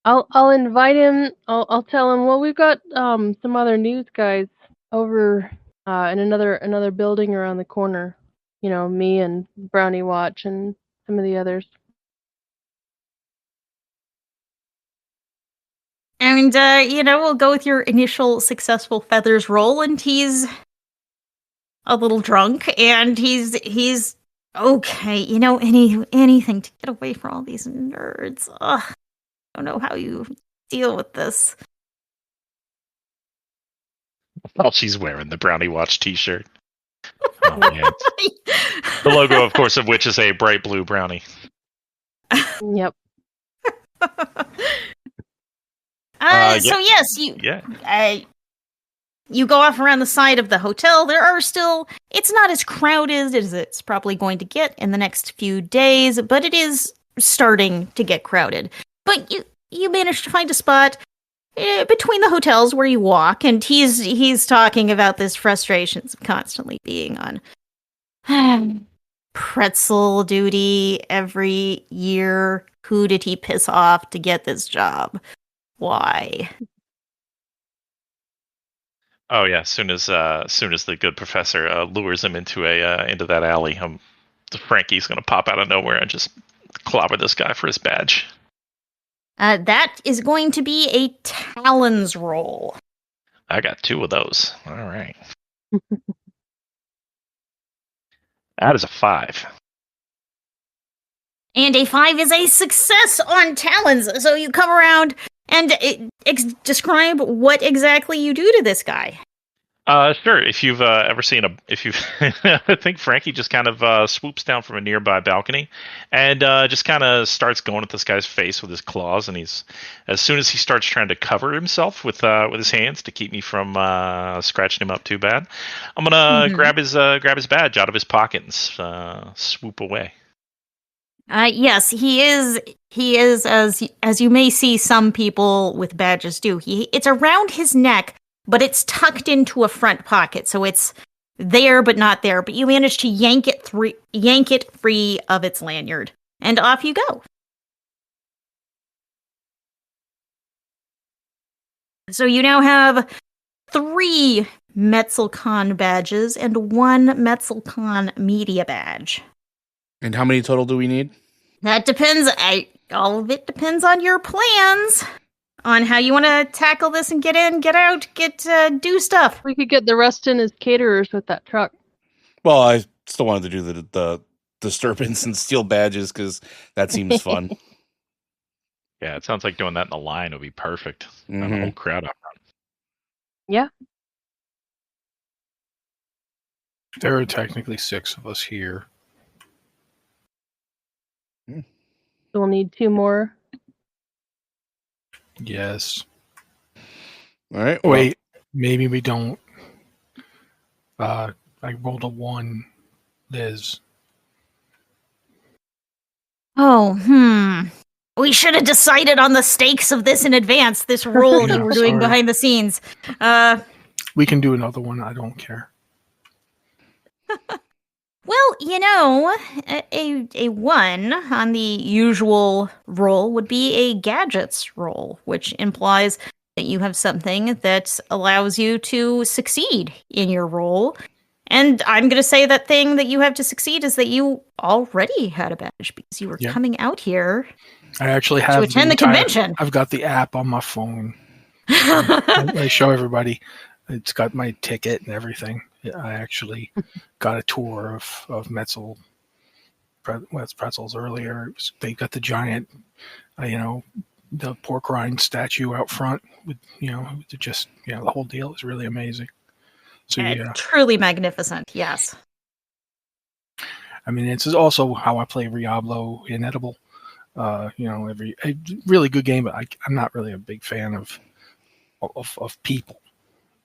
I'll invite him. I'll tell him. Well, we've got some other news guys over in another building around the corner. me and Brownie Watch and some of the others. And, we'll go with your initial successful feathers roll, and he's a little drunk, and he's okay. Anything to get away from all these nerds. Ugh, I don't know how you deal with this. Oh, she's wearing the Brownie Watch t-shirt. Oh, man. The logo, of course, of which is a bright blue brownie. Yep. So yes, you go off around the side of the hotel. It's not as crowded as it's probably going to get in the next few days, but it is starting to get crowded. But you manage to find a spot between the hotels where you walk, and he's talking about this frustrations of constantly being on pretzel duty every year. Who did he piss off to get this job? Why? Oh yeah, as soon as the good professor lures him into that alley, Frankie's gonna pop out of nowhere and just clobber this guy for his badge. That is going to be a talons roll. I got 2 of those. All right. That is a 5. And a 5 is a success on talons. So you come around and describe what exactly you do to this guy. Sure. If you've ever seen I think Frankie just kind of swoops down from a nearby balcony and just kind of starts going at this guy's face with his claws. And as soon as he starts trying to cover himself with his hands to keep me from scratching him up too bad, I'm gonna grab his badge out of his pocket and swoop away. Yes, he is. He is, as you may see some people with badges do. It's around his neck, but it's tucked into a front pocket, so it's there but not there. But you manage to yank it free of its lanyard, and off you go. So you now have 3 Metzelcon badges and 1 Metzelcon media badge. And how many total do we need? That depends. All of it depends on your plans, on how you want to tackle this and get in, get out, do stuff. We could get the rest in as caterers with that truck. Well, I still wanted to do the disturbance and steal badges because that seems fun. Yeah, it sounds like doing that in the line would be perfect. Mm-hmm. And a whole crowd up front. Yeah. There are technically 6 of us here. So we'll need 2 more. Yes. All right. Wait, maybe we don't. I rolled a 1, Liz. Oh, we should have decided on the stakes of this in advance, this roll you were doing behind the scenes. We can do another one, I don't care. Well, a 1 on the usual roll would be a gadgets roll, which implies that you have something that allows you to succeed in your roll. And I'm going to say that thing that you have to succeed is that you already had a badge because you were coming out here. I actually have to attend the convention. I've got the app on my phone. I show everybody. It's got my ticket and everything. I actually got a tour of Pretzels earlier. They got the giant, the pork rind statue out front with, the whole deal is really amazing. So truly magnificent. Yes. I mean, it's also how I play Diablo Inedible. A really good game, but I'm not really a big fan of people,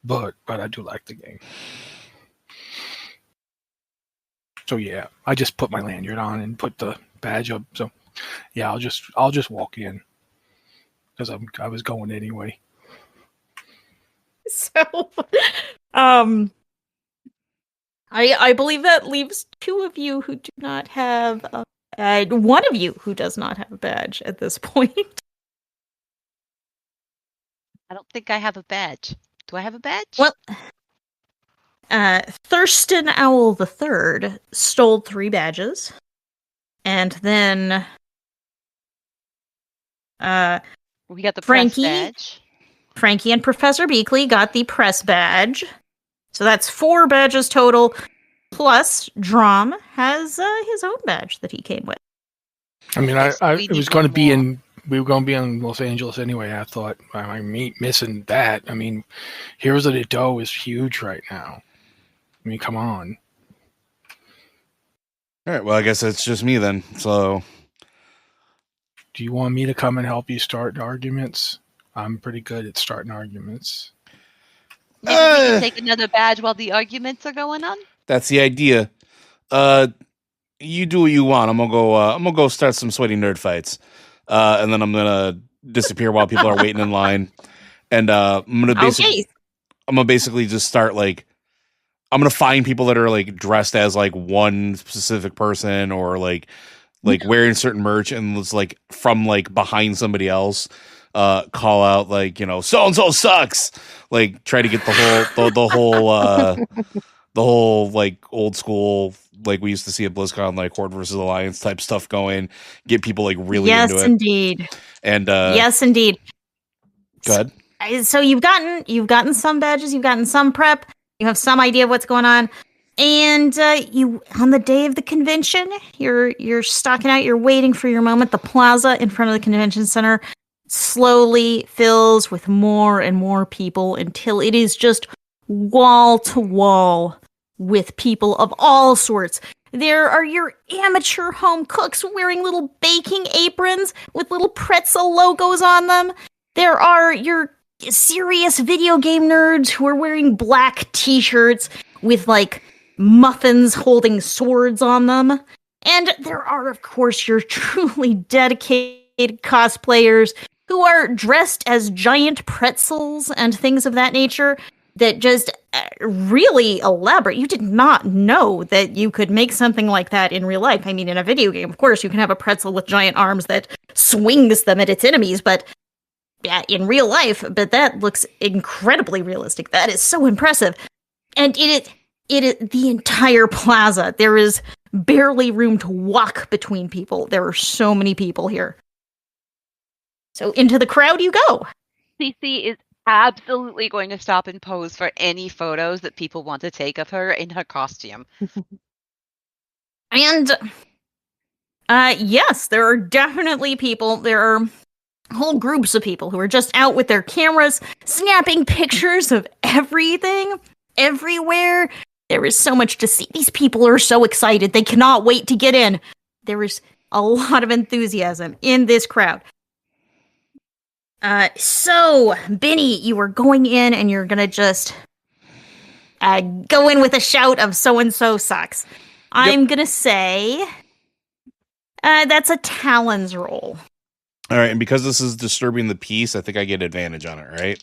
but I do like the game. So yeah, I just put my lanyard on and put the badge up. So yeah, I'll just walk in because I was going anyway. So, I believe that leaves 2 of you who do not have, 1 of you who does not have a badge at this point. I don't think I have a badge. Do I have a badge? Well, Thurston Owl III stole 3 badges. And then We got the Frankie. press badge. Frankie and Professor Beakley got the press badge. So that's 4 badges total. Plus, Drom has his own badge that he came with. I mean, Yes, we it was need going to one be more. we were going to be in Los Angeles anyway. I thought I'm missing that. I mean, Heroes of the Doe is huge right now. I mean, come on. All right, well, I guess it's just me then. So, Do you want me to come and help you start arguments? I'm pretty good at starting arguments. Maybe we can take another badge while the arguments are going on. that's the idea. You do what you want. I'm gonna go start some sweaty nerd fights, and then I'm gonna disappear while people are waiting in line. And I'm gonna basically just start like I'm gonna find people that are like dressed as like one specific person or like wearing certain merch and was like from like behind somebody else. Call out like, you know, so and so sucks. Like try to get the whole like old school like we used to see at BlizzCon like Horde versus Alliance type stuff going. Get people like really into it. Yes, indeed. And yes, indeed. go ahead. So you've gotten some badges, you've gotten some prep, you have some idea of what's going on, and you on the day of the convention, you're stalking out, you're waiting for your moment. The plaza in front of the convention center slowly fills with more and more people until it is just wall to wall with people of all sorts. There are your amateur home cooks wearing little baking aprons with little pretzel logos on them. There are your serious video game nerds who are wearing black t-shirts with like muffins holding swords on them. And there are, of course, your truly dedicated cosplayers who are dressed as giant pretzels and things of that nature that just really elaborate. You did not know that you could make something like that in real life. I mean, in a video game, of course, you can have a pretzel with giant arms that swings them at its enemies, but yeah, in real life, but that looks incredibly realistic. That is so impressive. And it is the entire plaza. There is barely room to walk between people. There are so many people here. So into the crowd you go. Cece is absolutely going to stop and pose for any photos that people want to take of her in her costume. And yes, there are definitely people. There are whole groups of people who are just out with their cameras, snapping pictures of everything, everywhere. There is so much to see. These people are so excited. They cannot wait to get in. There is a lot of enthusiasm in this crowd. So, Benny, you are going in and you're going to just go in with a shout of so-and-so sucks. I'm going to say that's a Talons roll. All right, and because this is disturbing the peace, I think I get advantage on it, right?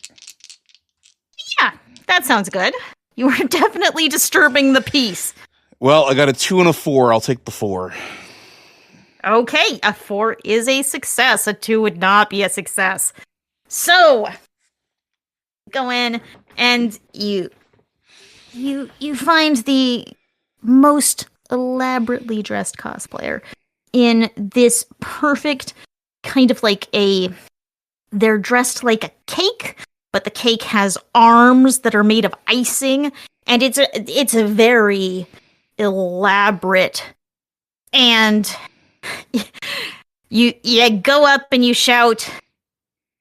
Yeah, that sounds good. You are definitely disturbing the peace. Well, I got a 2 and a 4. I'll take the 4. Okay, a 4 is a success. A 2 would not be a success. So, go in and you find the most elaborately dressed cosplayer in this perfect kind of like they're dressed like a cake, but the cake has arms that are made of icing, and it's a very elaborate, and you go up and you shout,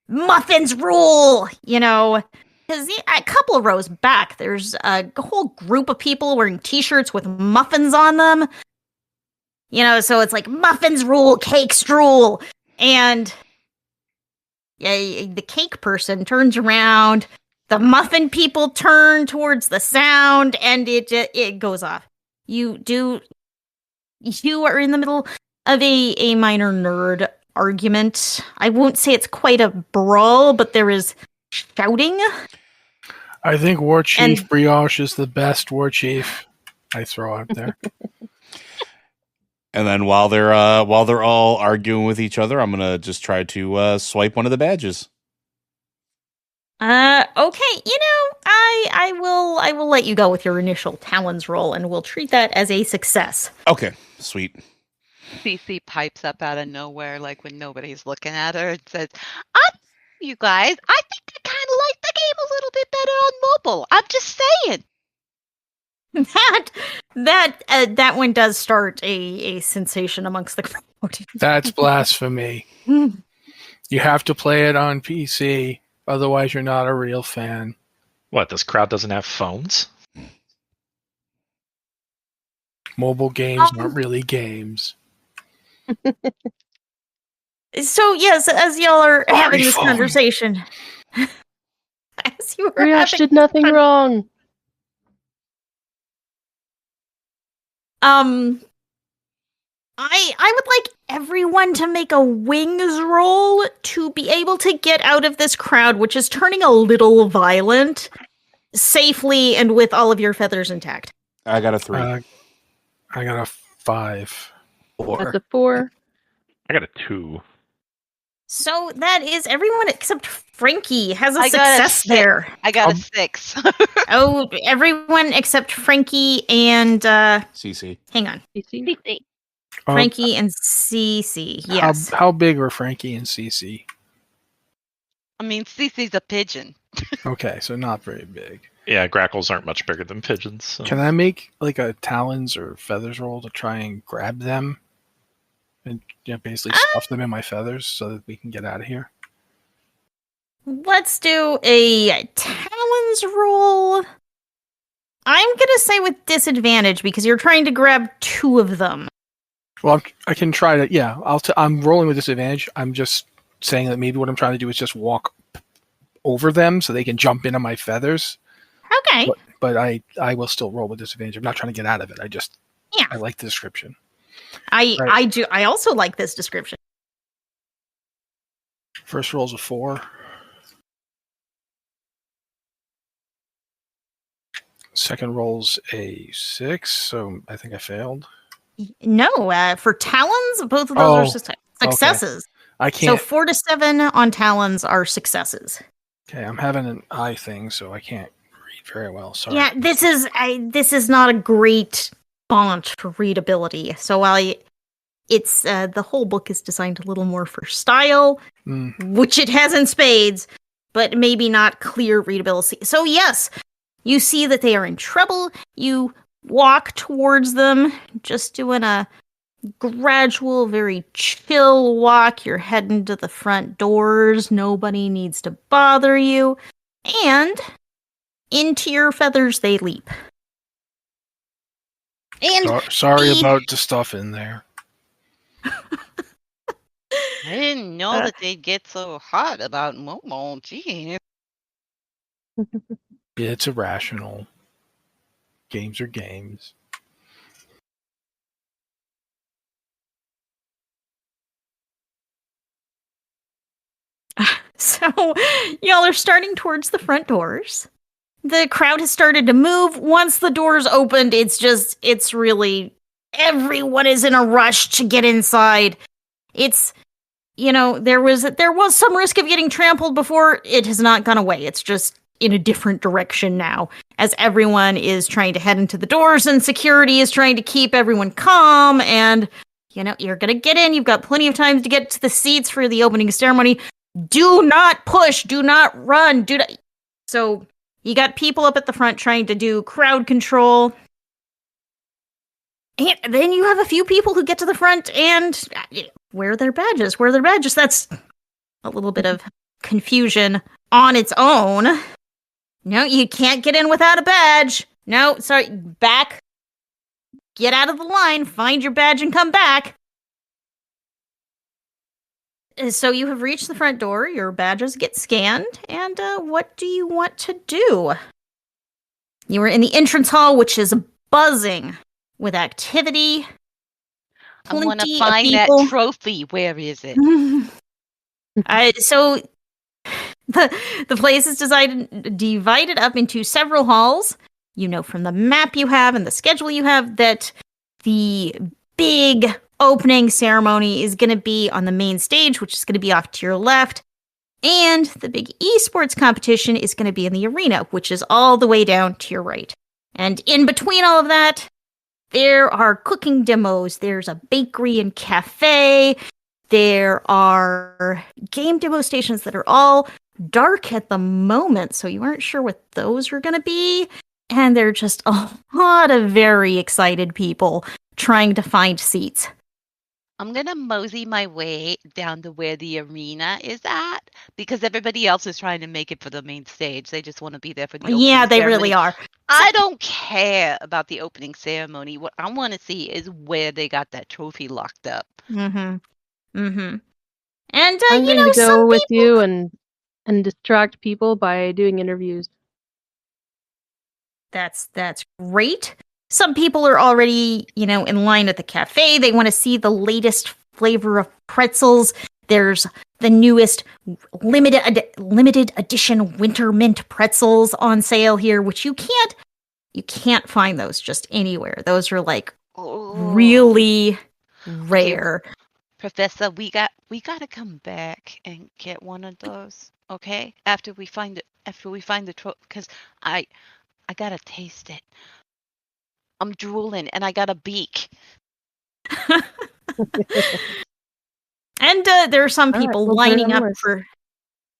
"Muffins rule!" You know, because a couple of rows back, there's a whole group of people wearing t-shirts with muffins on them. You know, so it's like, muffins rule, cakes rule. And the cake person turns around, the muffin people turn towards the sound, and it goes off. You are in the middle of a minor nerd argument. I won't say it's quite a brawl, but there is shouting. I think War Chief Brioche is the best War Chief. I throw out there. And then while they're all arguing with each other, I'm gonna just try to swipe one of the badges. Okay. I will let you go with your initial talons roll, and we'll treat that as a success. Okay, sweet. Cece pipes up out of nowhere, like when nobody's looking at her, and says, you guys, I think I kind of like the game a little bit better on mobile. I'm just saying. That one does start a sensation amongst the crowd. That's blasphemy. You have to play it on PC, otherwise you're not a real fan. What, this crowd doesn't have phones? Mobile games aren't really games. So yes, as y'all are having this phone. conversation, as you were Brioche having did nothing wrong. I would like everyone to make a wings roll to be able to get out of this crowd, which is turning a little violent, safely and with all of your feathers intact. I got a 3. I got a 5. That's a 4. I got a 2. So that is everyone except Frankie has a I got a success 6. there. I got a 6. Oh, everyone except Frankie and CC. hang on. CC. Frankie and Cece. Yes. How big are Frankie and Cece? I mean, Cece's a pigeon. Okay, so not very big. Yeah, grackles aren't much bigger than pigeons. So. Can I make like a talons or feathers roll to try and grab them? And basically stuff them in my feathers so that we can get out of here? Let's do a talons roll. I'm going to say with disadvantage because you're trying to grab 2 of them. Well, I can try to. Yeah, I'm rolling with disadvantage. I'm just saying that maybe what I'm trying to do is just walk over them so they can jump into my feathers. Okay. But I will still roll with disadvantage. I'm not trying to get out of it. I like the description. I do. I also like this description. First roll's a 4. Second roll's a 6, so I think I failed. No, for talons, both of those are successes. I can't. So 4 to 7 on talons are successes. Okay, I'm having an eye thing, so I can't read very well. Sorry. Yeah, this is not a great font for readability. So while it's the whole book is designed a little more for style, which it has in spades, but maybe not clear readability. So yes, you see that they are in trouble. You walk towards them, just doing a gradual, very chill walk. You're heading to the front doors. Nobody needs to bother you. And into your feathers they leap. And sorry about the stuff in there. I didn't know that they'd get so hot about Momo. Gee. It's irrational. Games are games. So y'all are starting towards the front doors. The crowd has started to move. Once the doors opened, it's really, everyone is in a rush to get inside. It's, there was some risk of getting trampled before. It has not gone away. It's just in a different direction now, as everyone is trying to head into the doors and security is trying to keep everyone calm. And, you're going to get in. You've got plenty of time to get to the seats for the opening ceremony. Do not push. Do not run. So you got people up at the front trying to do crowd control. And then you have a few people who get to the front and wear their badges. That's a little bit of confusion on its own. No, you can't get in without a badge. No, sorry, back. Get out of the line, find your badge, and come back. So you have reached the front door, your badges get scanned, and what do you want to do? You are in the entrance hall, which is buzzing with activity. I want to Plenty of find that people. trophy. Where is it? So the place is divided up into several halls. You know from the map you have and the schedule you have that the big opening ceremony is going to be on the main stage, which is going to be off to your left. And the big esports competition is going to be in the arena, which is all the way down to your right. And in between all of that, there are cooking demos. There's a bakery and cafe. There are game demo stations that are all dark at the moment, so you aren't sure what those are going to be. And there are just a lot of very excited people trying to find seats. I'm going to mosey my way down to where the arena is at because everybody else is trying to make it for the main stage. They just want to be there for the opening Yeah, they ceremony. really are. I don't care about the opening ceremony. What I want to see is where they got that trophy locked up. Mm-hmm. And, I'm you going know, to go some with people... you and distract people by doing interviews. That's great. Some people are already, in line at the cafe. They want to see the latest flavor of pretzels. There's the newest limited edition winter mint pretzels on sale here, which you can't find those just anywhere. Those are like really rare. Professor, we got to come back and get one of those, okay? After we find the trophy, because I gotta taste it. I'm drooling and I got a beak. And there are some people we'll lining up for.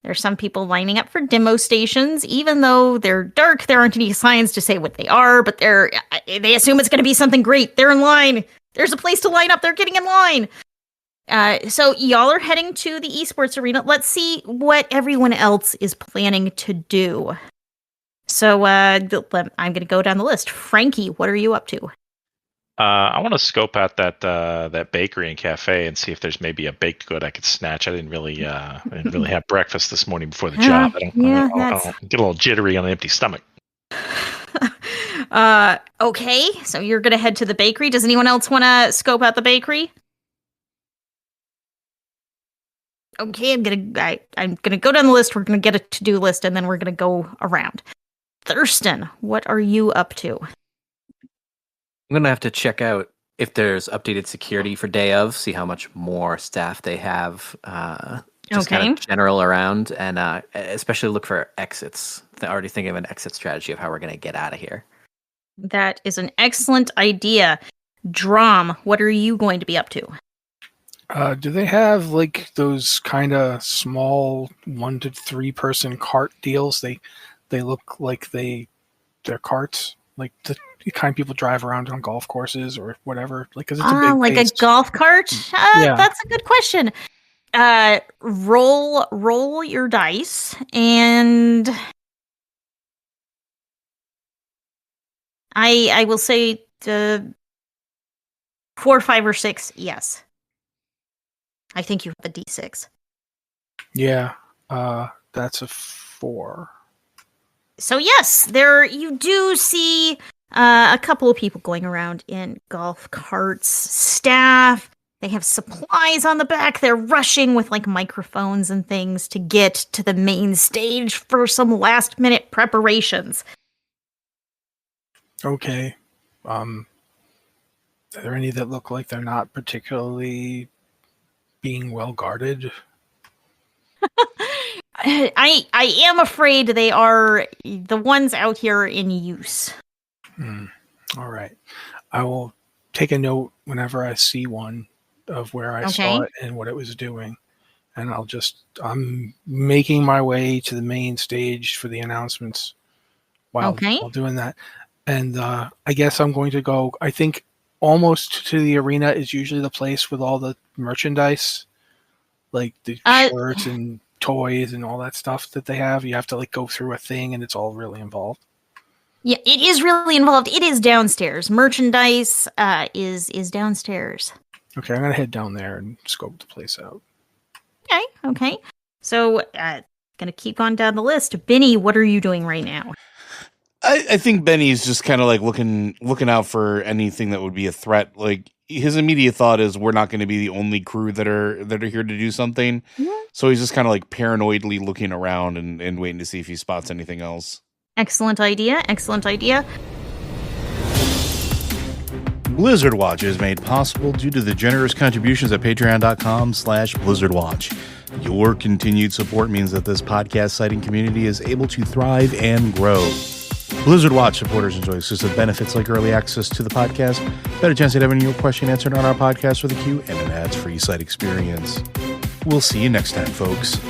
There's some people lining up for demo stations, even though they're dark. There aren't any signs to say what they are, but they assume it's going to be something great. They're in line. There's a place to line up. They're getting in line. So y'all are heading to the esports arena. Let's see what everyone else is planning to do. So I'm going to go down the list. Frankie, what are you up to? I want to scope out that bakery and cafe and see if there's maybe a baked good I could snatch. I didn't really have breakfast this morning before the job. I don't get a little jittery on an empty stomach. Okay, so you're gonna head to the bakery. Does anyone else want to scope out the bakery? Okay, I'm gonna go down the list. We're gonna get a to-do list, and then we're gonna go around. Thurston, what are you up to? I'm going to have to check out if there's updated security for day of, see how much more staff they have, just kind of general around, and especially look for exits. I already think of an exit strategy of how we're going to get out of here. That is an excellent idea. Drom, what are you going to be up to? Do they have like those kind of small 1 to 3 person cart deals? They look like they're carts, like the kind people drive around on golf courses or whatever. Like, 'cause it's a big like base. a golf cart? Yeah. That's a good question. Roll your dice, and I will say 4, 5, or 6. Yes, I think you have a D6. Yeah, that's a 4. So yes, there you do see a couple of people going around in golf carts. Staff, they have supplies on the back. They're rushing with like microphones and things to get to the main stage for some last minute preparations. Okay. Are there any that look like they're not particularly being well guarded? I am afraid they are the ones out here in use. All right. I will take a note whenever I see one of where I saw it and what it was doing. And I'm making my way to the main stage for the announcements while doing that. And I guess I'm going to go, I think almost to the arena is usually the place with all the merchandise, like the shirts and toys and all that stuff that they have. You have to like go through a thing and it's all really involved. Yeah, it is really involved. It is downstairs. Merchandise is downstairs. Okay, I'm going to head down there and scope the place out. Okay. So, going to keep on down the list. Benny, what are you doing right now? I think Benny's just kind of like looking out for anything that would be a threat. Like his immediate thought is we're not going to be the only crew that are here to do something. Yeah. So he's just kind of like paranoidly looking around and waiting to see if he spots anything else. Excellent idea. Blizzard Watch is made possible due to the generous contributions at patreon.com/blizzardwatch. Your continued support means that this podcast sighting community is able to thrive and grow. Blizzard Watch supporters enjoy exclusive benefits like early access to the podcast, better chance at having your question answered on our podcast with a queue, and an ads-free site experience. We'll see you next time, folks.